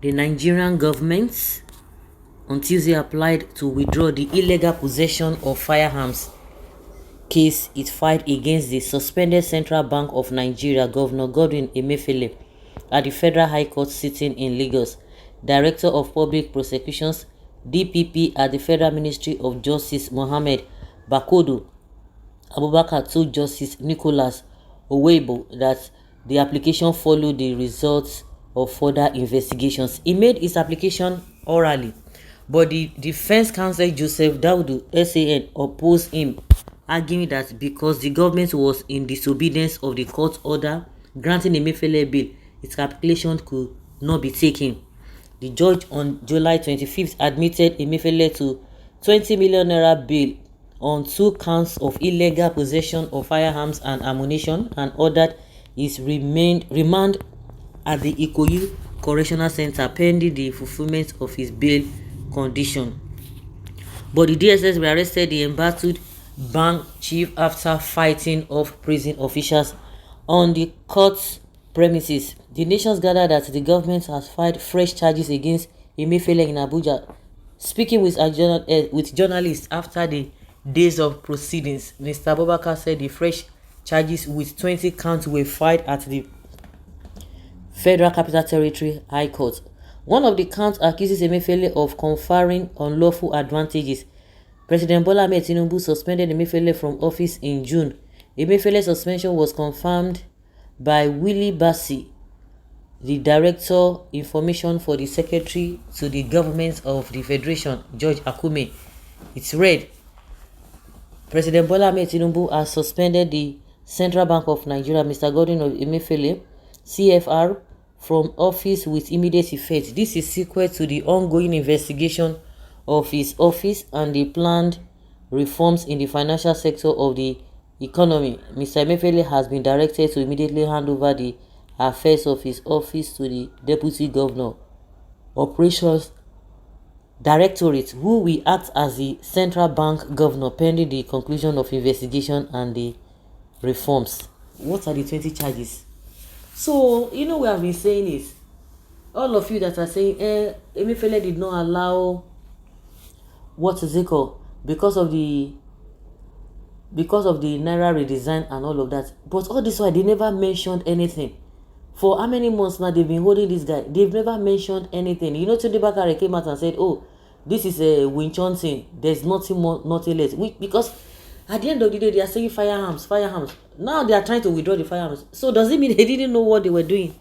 The Nigerian government on Tuesday applied to withdraw the illegal possession of firearms case it filed against the suspended Central Bank of Nigeria Governor Godwin Emefiele at the Federal High Court sitting in Lagos. Director of Public Prosecutions (DPP) at the Federal Ministry of Justice Mohammed Bakodo Abubakar told Justice Nicholas Owebo that the application followed the results of further investigations. He made his application orally, but the defense counsel Joseph Daudu SAN opposed him, arguing that because the government was in disobedience of the court order granting Emefiele bail, its application could not be taken. The judge on July 25th admitted Emefiele to 20 million naira bail on 2 counts of illegal possession of firearms and ammunition and ordered his remand at the Ikoyi Correctional Center pending the fulfillment of his bail condition. But the DSS arrested the embattled bank chief after fighting off prison officials on the court's premises. The nations gathered that the government has filed fresh charges against Emefiele in Abuja. Speaking with journalists after the days of proceedings, Mr. Abubakar said the fresh charges with 20 counts were filed at the Federal Capital Territory High Court. One of the counts accuses Emefiele of conferring unlawful advantages. President Bola Ahmed Tinubu suspended Emefiele from office in June. Emefiele's suspension was confirmed by Willie Bassi, the Director Information for the Secretary to the Government of the Federation, George Akume. It's read, President Bola Ahmed Tinubu has suspended the Central Bank of Nigeria, Mr. Godwin Emefiele, CFR, from office with immediate effect. This is sequel to the ongoing investigation of his office and the planned reforms in the financial sector of the economy. Mr. Emefiele has been directed to immediately hand over the affairs of his office to the Deputy Governor Operations Directorate, who will act as the Central Bank Governor pending the conclusion of investigation and the reforms. What are the 20 charges? So, we have been saying is, all of you that are saying, Emefiele did not allow, what is it called, because of the Naira redesign and all of that. But all this while, they never mentioned anything. For how many months now they've been holding this guy? They've never mentioned anything. Tunde Bakare came out and said, oh, this is a Winchon thing. There's nothing more, nothing less. Because at the end of the day, they are saying firearms. Now they are trying to withdraw the firearms. So does it mean they didn't know what they were doing?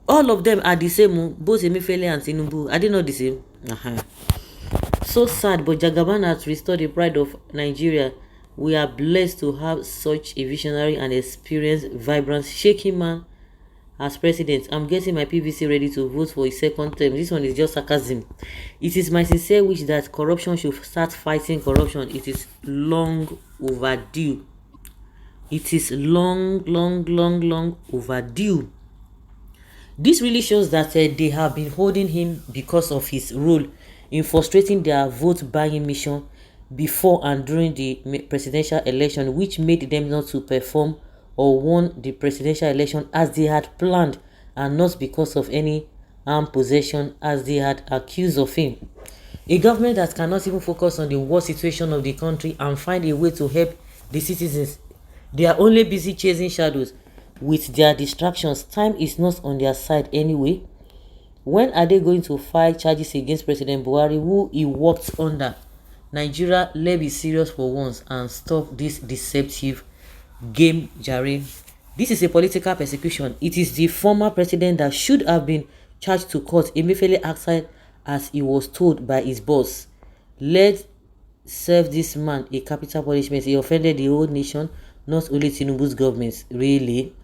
All of them are the same. Both Emefiele and Tinubu. Are they not the same? So sad, but Jagaban has restored the pride of Nigeria. We are blessed to have such a visionary and experienced, vibrant, shaking man as president. I'm getting my PVC ready to vote for his second term. This one is just sarcasm. It is my sincere wish that corruption should start fighting corruption. It is long overdue. It is long overdue. This really shows that they have been holding him because of his role in frustrating their vote buying mission before and during the presidential election, which made them not to perform or won the presidential election as they had planned, and not because of any armed possession as they had accused of him. A government that cannot even focus on the war situation of the country and find a way to help the citizens. They are only busy chasing shadows with their distractions. Time is not on their side anyway. When are they going to file charges against President Buhari, who he worked under? Nigeria, let's be serious for once and stop this deceptive game, Jare. This is a political persecution. It is the former president that should have been charged to court. Emefiele acted as he was told by his boss. Let's serve this man a capital punishment. He offended the whole nation, not only Tinubu's government. Really?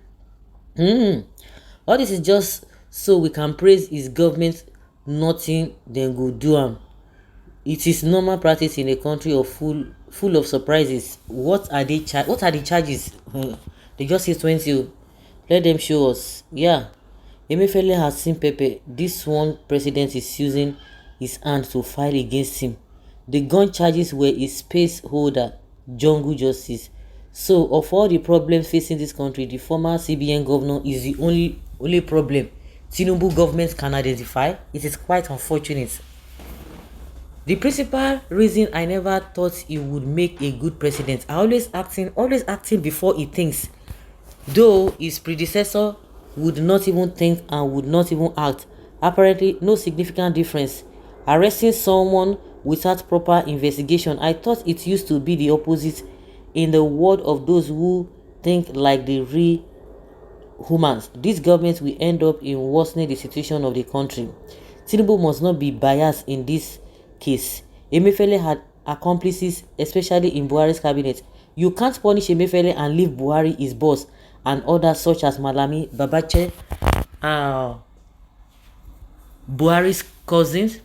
All this is just so we can praise his government. Nothing then go do him. It is normal practice in a country of full of surprises. What are the charges? They just say 20. Let them show us. Yeah. Emefiele has seen Pepe. This one president is using his hand to file against him. The gun charges were his space holder, jungle justice. So of all the problems facing this country, the former CBN governor is the only problem Tinubu government can identify, it is quite unfortunate. The principal reason I never thought he would make a good president, always acting before he thinks. Though his predecessor would not even think and would not even act. Apparently, no significant difference. Arresting someone without proper investigation. I thought it used to be the opposite in the world of those who think like the real humans. This government will end up in worsening the situation of the country. Tinubu must not be biased in this case. Emefiele had accomplices, especially in Buhari's cabinet. You can't punish Emefiele and leave Buhari his boss and others such as Malami, Babache, uh, Buhari's cousins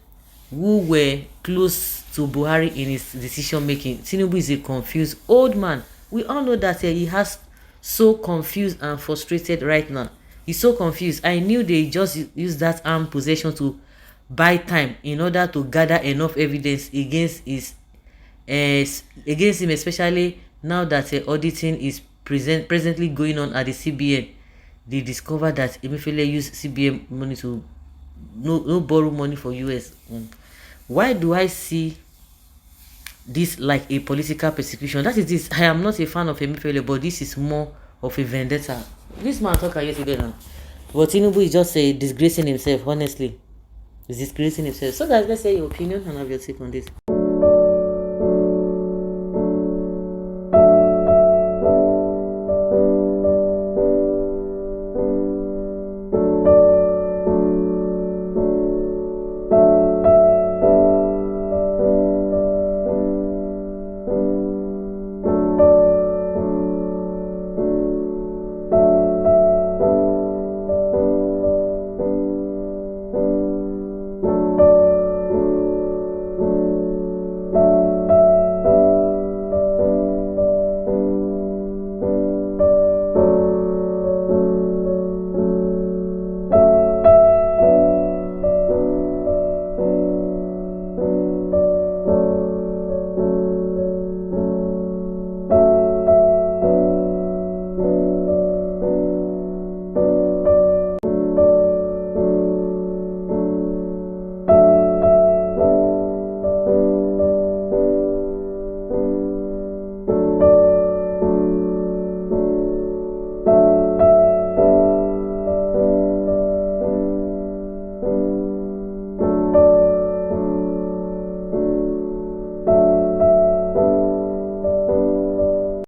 who were close to Buhari in his decision making. Tinubu is a confused old man. We all know that he has so confused and frustrated right now. He's so confused. I knew they just used that armed possession to buy time in order to gather enough evidence against him, especially now that auditing is presently going on at the CBN. They discovered that Emefiele used CBN money to no borrow money for US. Why do I see this like a political persecution? That is this. I am not a fan of Emefiele, but this is more of a vendetta. This man talk yesterday now. But Tinubu is just disgracing himself, honestly. He's disgracing himself. So guys, let's say your opinion and have your take on this.